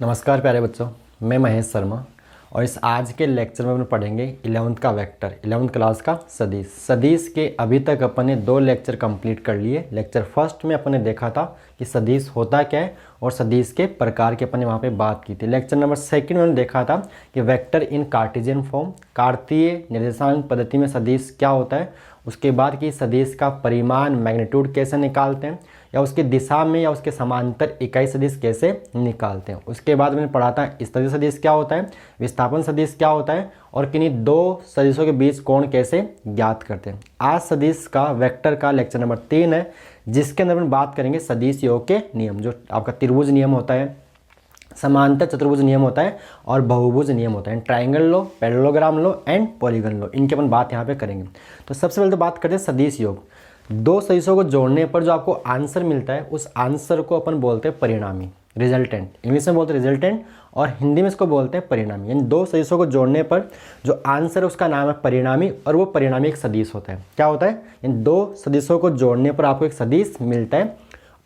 नमस्कार प्यारे बच्चों, मैं महेश शर्मा और इस आज के लेक्चर में अपन पढ़ेंगे 11th का वेक्टर, 11th क्लास का सदिश। सदिश के अभी तक अपन ने 2 लेक्चर कंप्लीट कर लिए। लेक्चर फर्स्ट में अपन ने देखा था कि सदिश होता क्या है और सदिश के प्रकार की अपन ने वहाँ पे बात की थी। लेक्चर नंबर सेकंड में हमने देखा था कि वेक्टर इन कार्टेशियन फॉर्म, कार्तीय निर्देशांक पद्धति में सदिश क्या होता है। उसके बाद कि सदिश का परिमाण मैग्नीट्यूड कैसे निकालते हैं या उसकी दिशा में या उसके समांतर इकाई सदिश कैसे निकालते हैं। उसके बाद मैंने पढ़ा था स्थिर सदिश क्या होता है, विस्थापन सदिश क्या होता है और किन्हीं 2 सदिशों के बीच कोण कैसे ज्ञात करते हैं। आज सदिश का वेक्टर का लेक्चर नंबर 3 है, जिसके अंदर हम बात करेंगे सदिश योग के नियम। जो आपका त्रिभुज नियम होता है, समांतर चतुर्भुज नियम होता है और बहुभुज नियम होता है। ट्राइंगल लो, पैरेललोग्राम लो एंड पॉलीगन लो, इनकी अपन बात यहाँ पे करेंगे। तो सबसे पहले तो बात करते हैं सदिश योग। 2 सदिशों को जोड़ने पर जो आपको आंसर मिलता है उस आंसर को अपन बोलते हैं परिणामी, रिजल्टेंट। इंग्लिश में बोलते हैं रिजल्टेंट और हिंदी में इसको बोलते हैं परिणामी। यानी 2 सदिशों को जोड़ने पर जो आंसर है उसका नाम है परिणामी और वो परिणामी एक सदिश होता है। क्या होता है? यानी 2 सदिशों को जोड़ने पर आपको एक सदिश मिलता है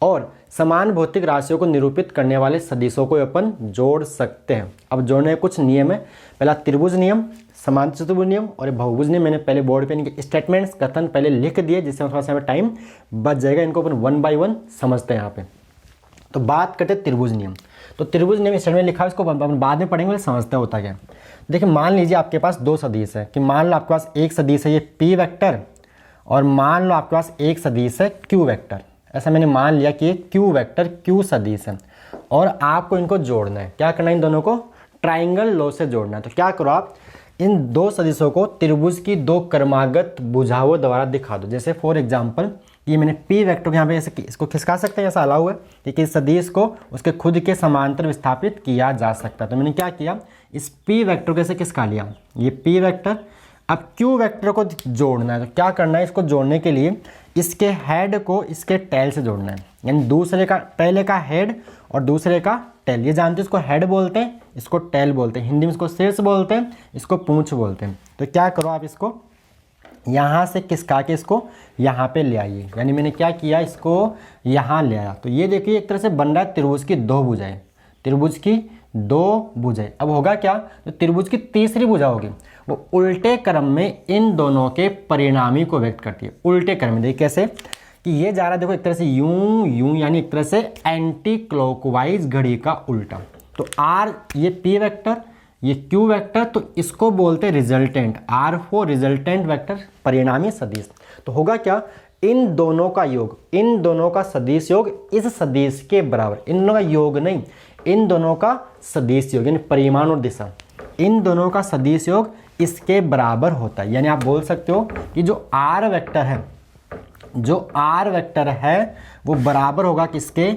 और समान भौतिक राशियों को निरूपित करने वाले सदिशों को अपन जोड़ सकते हैं। अब जोड़ने के कुछ नियम है। पहला त्रिभुज नियम, समांतर चतुर्भुज नियम और बहुभुज नियम। मैंने पहले बोर्ड पे इनके स्टेटमेंट्स कथन पहले लिख दिए, जिससे थोड़ा सा टाइम बच जाएगा। इनको अपन 1 बाय 1 समझते हैं यहाँ पे। तो बात करते हैं त्रिभुज नियम। तो त्रिभुज नियम स्टेटमेंट लिखा है, इसको अपन बाद में पढ़ेंगे, समझते होता क्या। देखिए मान लीजिए आपके पास 2 सदिश है कि मान लो आपके पास एक सदिश है ये पी वेक्टर और मान लो आपके पास एक सदिश है क्यू वेक्टर। ऐसा मैंने मान लिया कि क्यू वेक्टर क्यू सदिश है और आपको इनको जोड़ना है। क्या करना है? इन दोनों को ट्राइंगल लॉ से जोड़ना है। तो क्या करो आप इन 2 सदिशों को त्रिभुज की 2 क्रमागत भुजाओं द्वारा दिखा दो। जैसे फॉर एग्जांपल ये मैंने पी वेक्टर को यहाँ पे ऐसे इसको खिसका सकते हैं, ऐसा अलाउ है कि किसी सदिश को उसके खुद के समांतर विस्थापित किया जा सकता है। तो मैंने क्या किया, इस पी वेक्टर को ऐसे खिसका लिया, ये पी वेक्टर। अब क्यू वेक्टर को जोड़ना है। तो क्या करना है, इसको जोड़ने के लिए इसके हेड को इसके टेल से जोड़ना है। यानी दूसरे का, पहले का हेड और दूसरे का टेल। ये जानते हैं इसको हेड बोलते हैं, इसको टेल बोलते हैं। हिंदी में इसको शीर्ष बोलते हैं, इसको पूंछ बोलते हैं। तो क्या करो आप इसको यहाँ से खिसका के इसको यहाँ पे ले आइए। यानी मैंने क्या किया, इसको यहाँ ले आया। तो ये देखिए एक तरह से बन रहा है त्रिभुज की 2 भुजाएं, त्रिभुज की 2 भुजाएं। अब होगा क्या, तो त्रिभुज की तीसरी भुजा होगी वो उल्टे क्रम में इन दोनों के परिणामी को व्यक्त करती है। उल्टे क्रम में देखिए कैसे कि ये जा रहा है, देखो एक तरह से यूं यूं, यानी एक तरह से एंटी क्लॉकवाइज घड़ी का उल्टा। तो आर ये पी वेक्टर, ये क्यू वेक्टर, तो इसको बोलते हैं resultant. R for resultant vector, परिणामी सदिश। तो होगा क्या, इन दोनों का योग, इन दोनों का सदिश योग इस सदिश के बराबर। इन दोनों का योग नहीं, इन दोनों का सदिश योग, यानी परिमाण और दिशा, इन दोनों का सदिश योग इसके बराबर होता है। यानी आप बोल सकते हो कि जो आर वेक्टर है, जो आर वेक्टर है वो बराबर होगा किसके,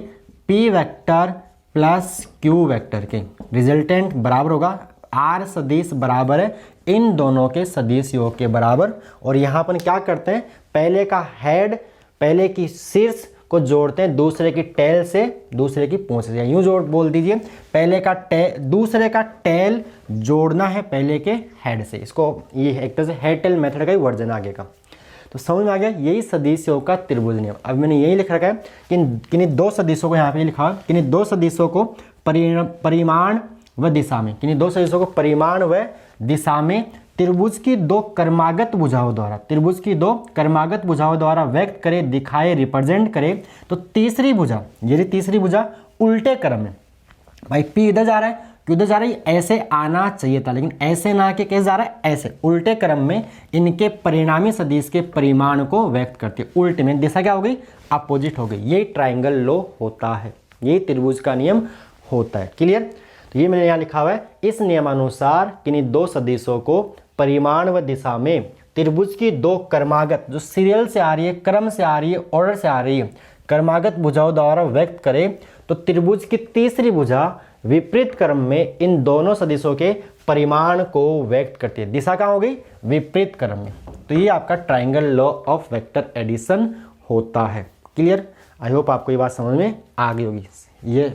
P vector plus Q vector के। रिजल्टेंट बराबर होगा आर सदिश बराबर है इन दोनों के सदिश योग के बराबर। और यहाँ पर क्या करते हैं, पहले का हेड, पहले की शीर्ष को जोड़ते हैं दूसरे की टेल से, दूसरे की पूंछ से। यूं जोड़ बोल दीजिए, पहले का दूसरे का टेल जोड़ना है पहले के हेड से। इसको ये एक तरह से हेड टेल मेथड का ही वर्जन आगे का। तो समझ में आ गया, यही सदिश योग का त्रिभुज नियम। अब मैंने यही लिख रखा है कि किन्हीं 2 सदिशों को, यहाँ पे लिखा है किन्हीं 2 सदिशों को परिमाण व दिशा में, किन्हीं 2 सदिशों को परिमाण व दिशा में त्रिभुज की 2 क्रमागत भुजाओं द्वारा, त्रिभुज की 2 क्रमागत भुजाओं द्वारा व्यक्त करे, दिखाए, रिप्रेजेंट करे। तो तीसरी भुजा, ये तीसरी भुजा उल्टे क्रम में, भाई पी इधर जा रहा है, क्यों इधर जा रहा है, ऐसे आना चाहिए था लेकिन ऐसे ना के कैसे जा रहा है, ऐसे उल्टे क्रम में इनके परिणामी सदिश के परिमाण को व्यक्त करती है। उल्टे में दिशा क्या हो गई, अपोजिट हो गई। यही ट्राइंगल लॉ होता है, यही त्रिभुज का नियम होता है। क्लियर? तो ये मैंने यहाँ लिखा हुआ है, इस नियमानुसार किन्हीं 2 सदिशों को परिमाण व दिशा में त्रिभुज की 2 क्रमागत, जो सीरियल से आ रही है, क्रम से आ रही है, ऑर्डर से आ रही है, क्रमागत भुजाओं द्वारा व्यक्त करे। तो त्रिभुज की तीसरी भुजा विपरीत क्रम में इन दोनों सदिशों के परिमाण को व्यक्त करती है। दिशा कहाँ हो गई, विपरीत क्रम में। तो ये आपका triangle law of vector addition होता है। क्लियर? आई होप आपको ये बात समझ में आ गई होगी। ये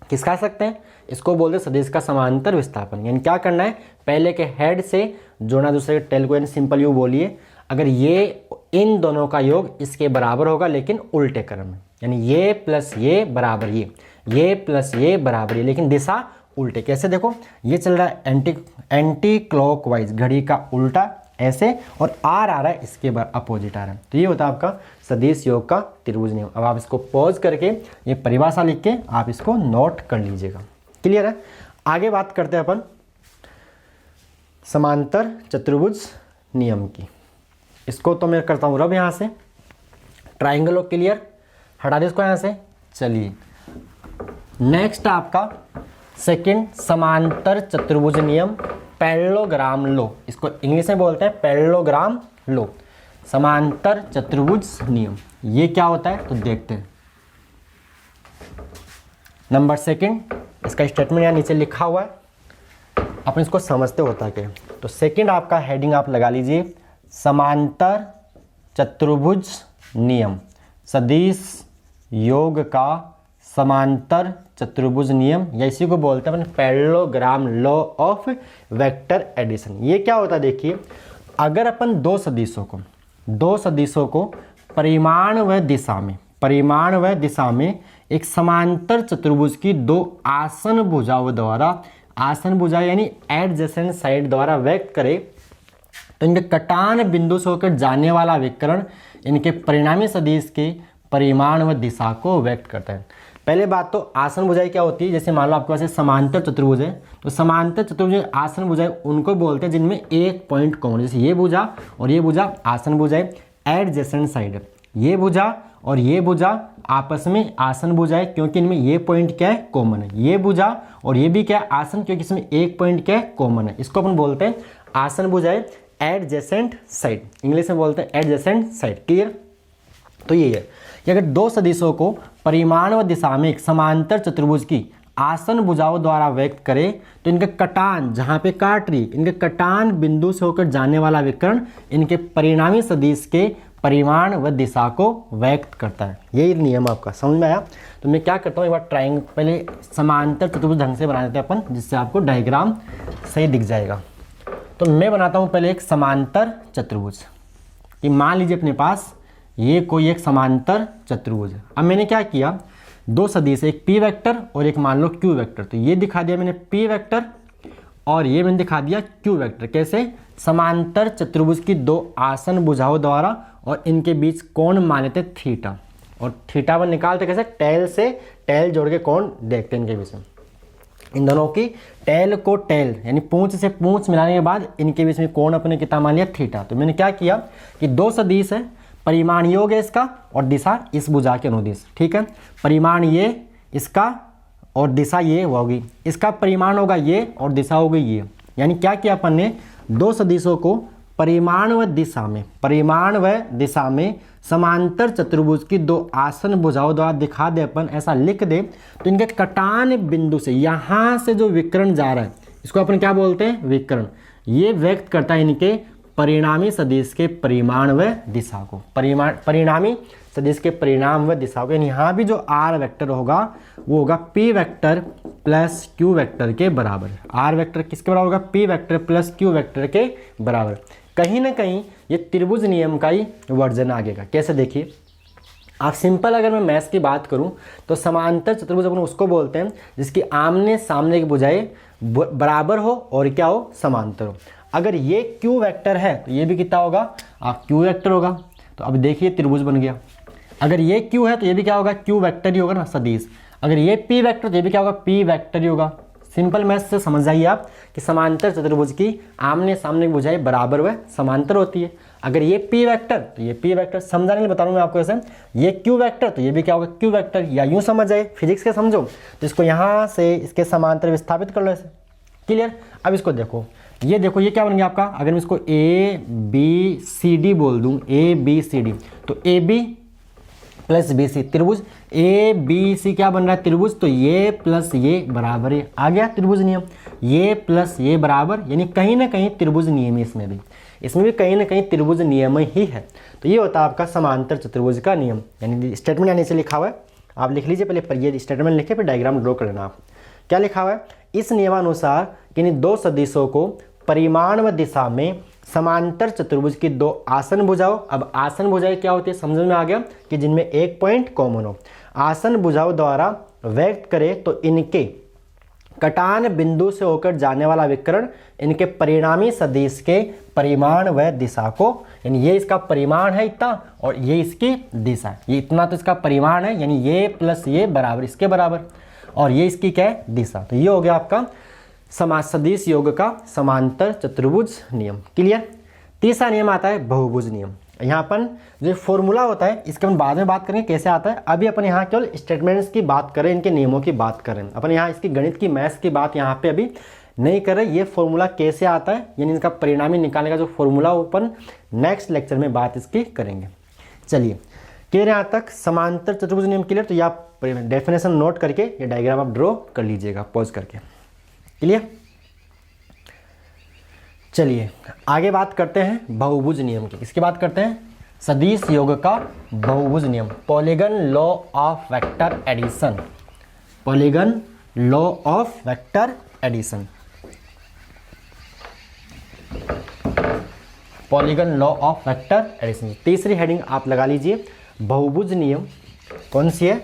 किसका सकते हैं, इसको बोलते हैं सदिश का समांतर विस्थापन। यानी क्या करना है, पहले के हेड से जोड़ना दूसरे के टेल को। यानी सिंपल यू बोलिए, अगर ये इन दोनों का योग इसके बराबर होगा लेकिन उल्टे क्रम में, यानी ये प्लस ये बराबर ये, ये प्लस ये बराबर ये, लेकिन दिशा उल्टे। कैसे देखो, ये चल रहा है एंटी क्लॉकवाइज, घड़ी का उल्टा ऐसे, और आर आ रहा है इसके अपोजिट आ रहा है। तो ये होता है आपका सदिश योग का त्रिभुज नियम। अब आप इसको पॉज करके ये परिभाषा लिख के आप इसको नोट कर लीजिएगा। क्लियर है? आगे बात करते हैं अपन समांतर चतुर्भुज नियम की। इसको तो मैं करता हूँ रब यहाँ से, ट्राइंगल ऑफ क्लियर, हटा दे इसको यहाँ से। चलिए नेक्स्ट आपका सेकंड समांतर चतुर्भुज नियम, पैरेललोग्राम लॉ, इसको इंग्लिश में बोलते हैं पैरेललोग्राम लॉ, समांतर चतुर्भुज नियम। ये क्या होता है तो देखते हैं। नंबर सेकंड, इसका स्टेटमेंट यहाँ नीचे लिखा हुआ है, अपन इसको समझते होता क्या। तो सेकंड आपका हेडिंग आप लगा लीजिए, समांतर चतुर्भुज नियम, सदिश योग का समांतर चतुर्भुज नियम, या इसी को बोलते हैं अपन parallelogram law of vector addition. ये क्या होता है देखिए, अगर अपन दो सदिशों को परिमाण व दिशा में एक समांतर चतुर्भुज की दो आसन भुजाओं द्वारा, आसन भुजा यानी एडजेसेंट साइड द्वारा व्यक्त करे, तो इनके कटान बिंदु से होकर जाने वाला विकर्ण इनके परिणामी सदिश के परिमाण व दिशा को व्यक्त करता है। पहले बात तो आसन भुजाएं क्या होती है, जैसे मान लो आपके पास समांतर चतुर्भुज है, तो समांतर चतुर्भुज आसन भुजाएं उनको बोलते हैं जिनमें एक पॉइंट कॉमन, जैसे ये भुजा और ये भुजा आसन भुजाएं एडजेसेंट साइड, ये भुजा और ये भुजा आपस में आसन भुजाएं, क्योंकि इनमें ये पॉइंट क्या है कॉमन है, ये भुजा और ये भी क्या है आसन, क्योंकि इसमें एक पॉइंट क्या है कॉमन है। इसको अपन बोलते हैं आसन भुजाएं एडजेसेंट साइड, इंग्लिश में बोलते हैं एडजेसेंट साइड। क्लियर? तो ये है कि अगर दो सदिशों को परिमाण व दिशा में एक समांतर चतुर्भुज की आसन भुजाओं द्वारा व्यक्त करे, तो इनके कटान, जहाँ पे काट रही, इनके कटान बिंदु से होकर जाने वाला विकर्ण इनके परिणामी सदिश के परिमाण व दिशा को व्यक्त करता है। यही नियम आपका समझ में आया? तो मैं क्या करता हूँ, एक बार ट्राइंगल पहले समांतर चतुर्भुज ढंग से बना देते हैं अपन, जिससे आपको डायग्राम सही दिख जाएगा। तो मैं बनाता हूँ पहले एक समांतर चतुर्भुज, कि मान लीजिए अपने पास ये कोई एक समांतर चतुर्भुज है। अब मैंने क्या किया, दो सदिश, एक पी वेक्टर और एक मान लो क्यू वेक्टर, तो ये दिखा दिया मैंने पी वेक्टर और ये मैंने दिखा दिया क्यू वेक्टर। कैसे? समांतर चतुर्भुज की दो आसन भुजाओं द्वारा, और इनके बीच कोण मान लेते थीटा, और थीटा पर निकालते कैसे, टेल से टेल जोड़ के कोण देखते हैं इनके बीच में। इन दोनों की टेल को टेल यानी पूंछ से पूंछ मिलाने के बाद इनके बीच में कोण अपने कितना मान लिया थीटा। तो मैंने क्या किया कि दो सदिश है, परिमाण योग है इसका और दिशा इस भुजा के अनुदिश, ठीक है। परिमाण ये इसका और दिशा ये होगी, इसका परिमाण होगा ये और दिशा होगी ये। यानी क्या किया अपन ने, दो सदिशों को परिमाण व दिशा में समांतर चतुर्भुज की दो आसन भुजाओं द्वारा दिखा दे अपन, ऐसा लिख दे, तो इनके कटान बिंदु से यहाँ से जो विकर्ण जा रहा है इसको अपन क्या बोलते हैं, विकर्ण। ये व्यक्त करता है इनके परिणामी सदिश के परिमाण व दिशा को, परिणामी सदिश के परिणाम व दिशा को। यानी यहाँ भी जो आर वेक्टर होगा वो होगा P vector plus Q vector के बराबर। आर वेक्टर किसके बराबर होगा, P vector plus Q vector के बराबर। कहीं ना कहीं ये त्रिभुज नियम का ही वर्जन आगेगा। कैसे देखिए आप, सिंपल अगर मैं मैथ्स की बात करूं तो समांतर चतुर्भुज अपन उसको बोलते हैं जिसकी आमने सामने की भुजाएं बराबर हो और क्या हो, समांतर हो। अगर ये क्यू वेक्टर है तो ये भी कितना होगा, आप क्यू वेक्टर होगा। तो अब देखिए त्रिभुज बन गया। अगर ये क्यू है तो ये भी क्या होगा, क्यू वेक्टर ही होगा ना, सदिश। अगर ये पी वेक्टर तो ये भी क्या होगा, पी वेक्टर ही होगा। सिंपल मैथ्स से समझ जाइए आप कि समांतर चतुर्भुज की आमने सामने की भुजाएं बराबर व समांतर होती है। अगर ये पी वेक्टर तो ये पी वेक्टर, समझाने के लिए बता रहा हूँ मैं आपको ऐसे। ये क्यू वेक्टर तो ये भी क्या होगा, क्यू वेक्टर। या यूँ समझ जाए, फिजिक्स के समझो तो इसको यहाँ से इसके समांतर विस्थापित कर लो ऐसे। क्लियर? अब इसको देखो, ये देखो ये क्या बन गया आपका, अगर मैं इसको ए बी सी डी बोल दूँ, ए बी सी डी, तो A B plus B C त्रिभुज, ए बी सी क्या बन रहा है, त्रिभुज। तो ये प्लस ये बराबर है, आ गया त्रिभुज नियम। ये प्लस ये बराबर, यानी कहीं ना कहीं त्रिभुज नियम है इसमें भी कहीं ना कहीं त्रिभुज नियम ही है। तो ये होता है आपका समांतर चतुर्भुज का नियम। यानी स्टेटमेंट यानी से लिखा हुआ है, आप लिख लीजिए पहले, पर ये स्टेटमेंट लिखे फिर डायग्राम ड्रॉ कर लेना आप। क्या लिखा हुआ है, इस नियमानुसार यानी दो सदिशों को परिमाण व दिशा में समांतर चतुर्भुज की दो आसन भुजाओं। अब आसन भुजाएं क्या होती है, समझ में आ गया कि जिनमें एक पॉइंट कॉमन हो। आसन भुजाओं द्वारा व्यक्त करें तो इनके कटान बिंदु से होकर जाने वाला विकर्ण इनके परिणामी सदिश के परिमाण व दिशा को, यानी ये इसका परिमाण है इतना और ये इसकी दिशा है, ये इतना तो इसका परिमाण है, यानी ये प्लस ये बराबर इसके बराबर, और ये इसकी क्या है दिशा। तो ये हो गया आपका सदिश योग का समांतर चतुर्भुज नियम। क्लियर। तीसरा नियम आता है बहुभुज नियम। यहाँ अपन जो फॉर्मूला होता है इसके हम बाद में बात करेंगे कैसे आता है, अभी अपन यहाँ केवल स्टेटमेंट्स की बात करें, इनके नियमों की बात करें। अपन यहाँ इसकी गणित की मैथ्स की बात यहाँ पे अभी नहीं कर रहे। ये फॉर्मूला कैसे आता है यानी इसका परिणामी निकालने का जो फॉर्मूला अपन नेक्स्ट लेक्चर में बात इसकी करेंगे। चलिए क्लियर यहाँ तक समांतर चतुर्भुज नियम क्लियर। तो ये आप डेफिनेशन नोट करके ये डायग्राम आप ड्रॉ कर लीजिएगा पॉज करके। क्लियर। चलिए आगे बात करते हैं बहुभुज नियम की। इसकी बात करते हैं सदिश योग का बहुभुज नियम, polygon law of vector addition. Polygon law of vector addition, polygon law of vector addition. तीसरी हेडिंग आप लगा लीजिए बहुभुज नियम। कौन सी है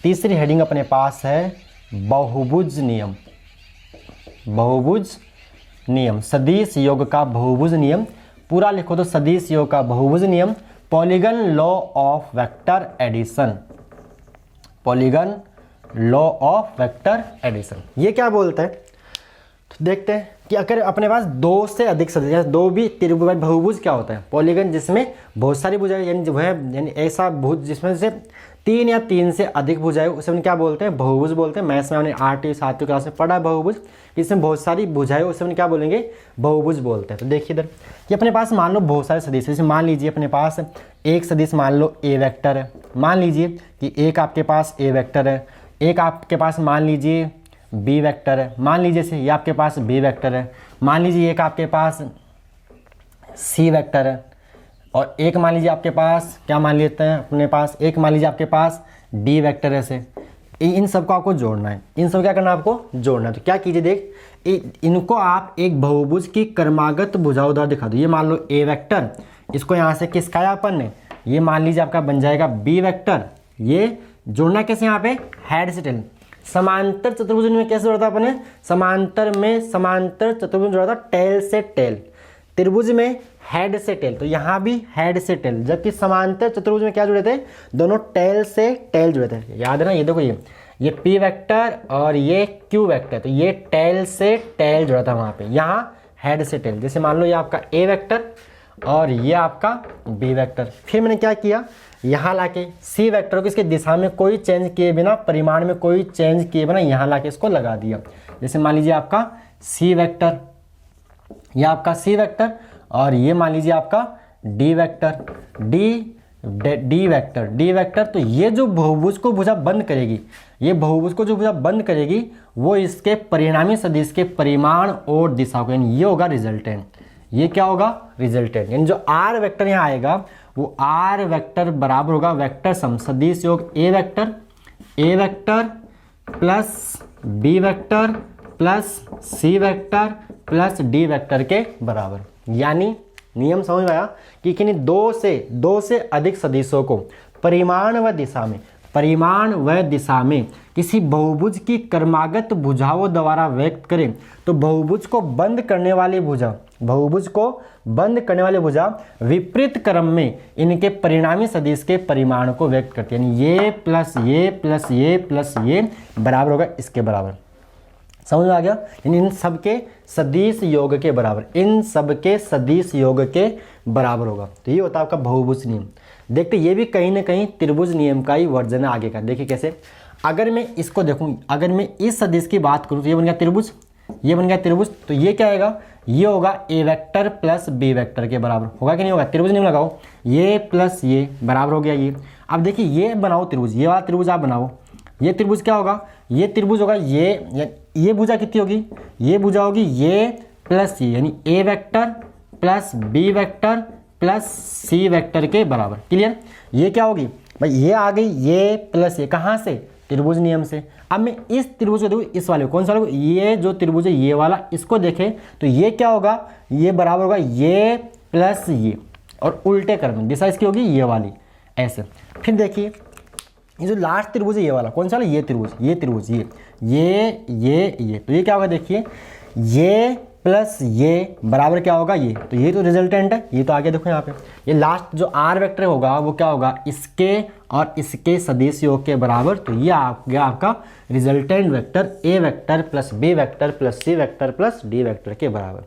तीसरी हेडिंग अपने पास है बहुभुज नियम। बहुभुज नियम, सदिश योग का बहुभुज नियम। पूरा लिखो तो सदिश योग का बहुभुज नियम, polygon law of vector addition. Polygon law of vector addition ये क्या बोलता है तो देखते हैं कि अगर अपने पास दो से अधिक सदिश, दो भी त्रिभुज, बहुभुज क्या होता है पॉलीगन जिसमें बहुत सारी भुजाएं, यानी जो है यानी ऐसा भुज जिसमें से तीन या तीन से अधिक भुजाएं, उसे हम क्या बोलते हैं बहुभुज बोलते हैं। मैथ्स में हमने 8वीं 7वीं क्लास में पढ़ा बहुभुज, इसमें बहुत सारी भुजाएं उसे हम क्या बोलेंगे बहुभुज बोलते हैं। तो देखिए इधर कि अपने पास मान लो बहुत सारे सदिश, जैसे मान लीजिए अपने पास एक सदिश मान लो ए वेक्टर है, मान लीजिए कि एक आपके पास ए वेक्टर है, एक आपके पास मान लीजिए बी वेक्टर है, मान लीजिए से ये आपके पास बी वेक्टर है, मान लीजिए एक आपके पास सी वेक्टर है, और एक मान लीजिए आपके पास क्या मान लेते हैं अपने पास, एक मान लीजिए आपके पास डी वेक्टर है से। इन सबको आपको जोड़ना है, इन सब क्या करना है आपको जोड़ना है। तो क्या कीजिए देख इनको आप एक बहुभुज की क्रमागत भुजाओं द्वारा दिखा दो। ये मान लो ए वेक्टर, इसको यहाँ से किसका है अपन ने, ये मान लीजिए आपका बन जाएगा बी वेक्टर। ये जोड़ना कैसे यहाँ पे हेड से टेल। समांतर चतुर्भुज में कैसे जोड़ा था अपने, समांतर में समांतर चतुर्भुज जोड़ा था टेल से टेल, त्रिभुज में हेड से टेल। तो यहाँ भी हेड से टेल, जबकि समांतर चतुर्भुज में क्या जुड़े थे दोनों टेल से टेल जुड़े थे। याद है ना, ये देखो ये पी वेक्टर और ये क्यू वेक्टर, तो ये टेल से टेल जुड़ा था वहाँ पे, यहाँ हेड से टेल। जैसे मान लो ये आपका ए वेक्टर और ये आपका बी वेक्टर। फिर मैंने क्या किया यहाँ लाके सी वेक्टर को इसके दिशा में कोई चेंज किए बिना, परिमाण में कोई चेंज किए बिना यहाँ लाके इसको लगा दिया। जैसे मान लीजिए आपका सी वेक्टर, यह आपका सी वेक्टर और ये मान लीजिए आपका डी वेक्टर, डी वेक्टर। तो ये जो बहुभुज को भुजा बंद करेगी, ये बहुभुज को जो भुजा बंद करेगी वो इसके परिणामी सदिश के परिमाण और दिशा को, यानी ये होगा रिजल्टेंट। ये क्या होगा रिजल्टेंट, यानी जो आर वेक्टर यहाँ आएगा वो आर वेक्टर बराबर होगा वेक्टर सम सदिश योग A vector plus B vector plus C vector plus D vector के बराबर। यानी नियम समझ में आया कि किन्हीं दो से अधिक सदिशों को परिमाण व दिशा में किसी बहुभुज की क्रमागत भुजाओं द्वारा व्यक्त करें तो बहुभुज को बंद करने वाली भुजा विपरीत क्रम में इनके परिणामी सदिश के परिमाण को व्यक्त करती है। यानी ये प्लस ये प्लस ये प्लस ये बराबर होगा इसके बराबर। समझ में आ गया, यानी इन सबके सदिश योग के बराबर, इन सबके सदिश योग के बराबर होगा। तो ये होता है आपका बहुभुज नियम। देखते ये भी कहीं ना कहीं त्रिभुज नियम का ही वर्जन है आगे का। देखिए कैसे, अगर मैं इसको देखूं, अगर मैं इस सदिश की बात करूं तो ये बन गया त्रिभुज, ये बन गया त्रिभुज। तो ये क्या आएगा, ये होगा ए वेक्टर प्लस बी वेक्टर के बराबर होगा कि नहीं होगा। त्रिभुज नियम लगाओ, ये प्लस ये बराबर हो गया ये। अब देखिए ये बनाओ त्रिभुज, ये वाला त्रिभुज आप बनाओ, ये त्रिभुज क्या होगा, ये त्रिभुज होगा ये भुजा कितनी होगी, ये भुजा होगी ये प्लस ये, यानी A vector plus B vector plus C vector के बराबर। क्लियर। ये क्या होगी भाई, ये आ गई ये प्लस ये, कहाँ से त्रिभुज नियम से। अब मैं इस त्रिभुज को देखूँ, इस वाले कौन सा वाला, ये जो त्रिभुज है ये वाला, इसको देखें तो ये क्या होगा, ये बराबर होगा ये प्लस ये, और उल्टे क्रम में दिशा इसकी होगी ये वाली, ऐसे। फिर देखिए ये जो लास्ट त्रिभुज है ये वाला, कौन सा वाला, ये त्रिभुज, ये त्रिभुज, ये तो ये क्या होगा देखिए, ये प्लस ये बराबर क्या होगा ये, तो ये तो रिजल्टेंट है, ये तो आगे देखो यहाँ पे, ये लास्ट जो आर वेक्टर होगा वो क्या होगा, इसके और इसके सदिश योग के बराबर, तो ये आ गया आपका resultant vector A vector plus B vector plus C vector plus D vector के बराबर।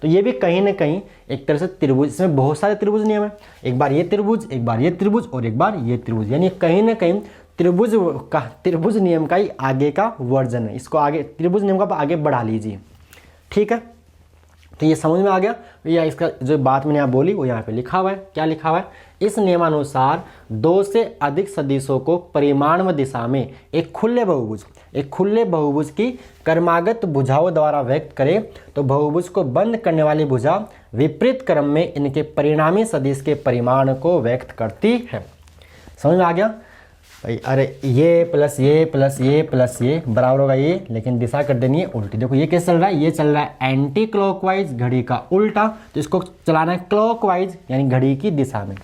तो ये भी कहीं ना कहीं एक तरह से त्रिभुज, इसमें बहुत सारे त्रिभुज नियम है, एक बार ये त्रिभुज, एक बार ये त्रिभुज और एक बार ये त्रिभुज, यानी कहीं ना कहीं त्रिभुज नियम का ही आगे का वर्जन है, इसको आगे त्रिभुज नियम का आगे बढ़ा लीजिए, ठीक है। तो ये समझ में आ गया, या इसका जो बात मैंने यहाँ बोली वो यहाँ पे लिखा हुआ है, क्या लिखा हुआ है, इस नियमानुसार दो से अधिक सदिशों को परिमाण व दिशा में एक खुले बहुभुज की क्रमागत भुजाओं द्वारा व्यक्त करें तो बहुभुज को बंद करने वाली भुजा विपरीत क्रम में इनके परिणामी सदिश के परिमाण को व्यक्त करती है। समझ में आ गया भाई, अरे ये प्लस ये प्लस ये प्लस ये बराबर होगा ये, लेकिन दिशा कर देनी है उल्टी। देखो ये कैसे चल रहा है, ये चल रहा है एंटी क्लॉकवाइज, घड़ी का उल्टा, तो इसको चलाना है क्लॉकवाइज यानी घड़ी की दिशा में।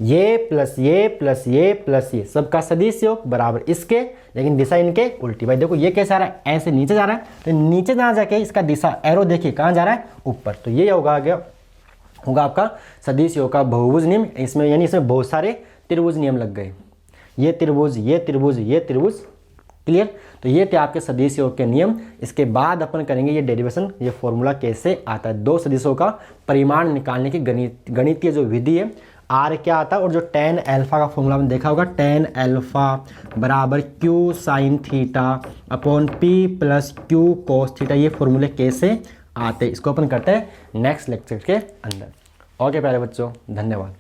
ये प्लस ये प्लस ये प्लस ये सबका सदिश योग बराबर इसके, लेकिन दिशा इनके उल्टी। भाई देखो ये कैसे आ रहा है, ऐसे नीचे जा रहा है, तो नीचे ना जाके इसका दिशा एरो देखिए कहाँ जा रहा है, ऊपर। तो ये होगा आपका सदिश योग का बहुभुज नियम। इसमें यानी इसमें बहुत सारे त्रिभुज नियम लग गए, ये त्रिभुज ये त्रिभुज ये त्रिभुज, क्लियर। तो ये थे आपके सदिश योग के नियम। इसके बाद अपन करेंगे ये डेरिवेशन, ये फॉर्मूला कैसे आता है, दो सदिशों का परिमाण निकालने की गणितीय जो विधि है, आर क्या आता है, और जो tan अल्फा का फॉर्मूला में देखा होगा, tan अल्फा बराबर q sine theta upon p plus q cos theta, ये फॉर्मूले कैसे आते हैं इसको अपन करते हैं नेक्स्ट लेक्चर के अंदर। ओके प्यारे बच्चों, धन्यवाद।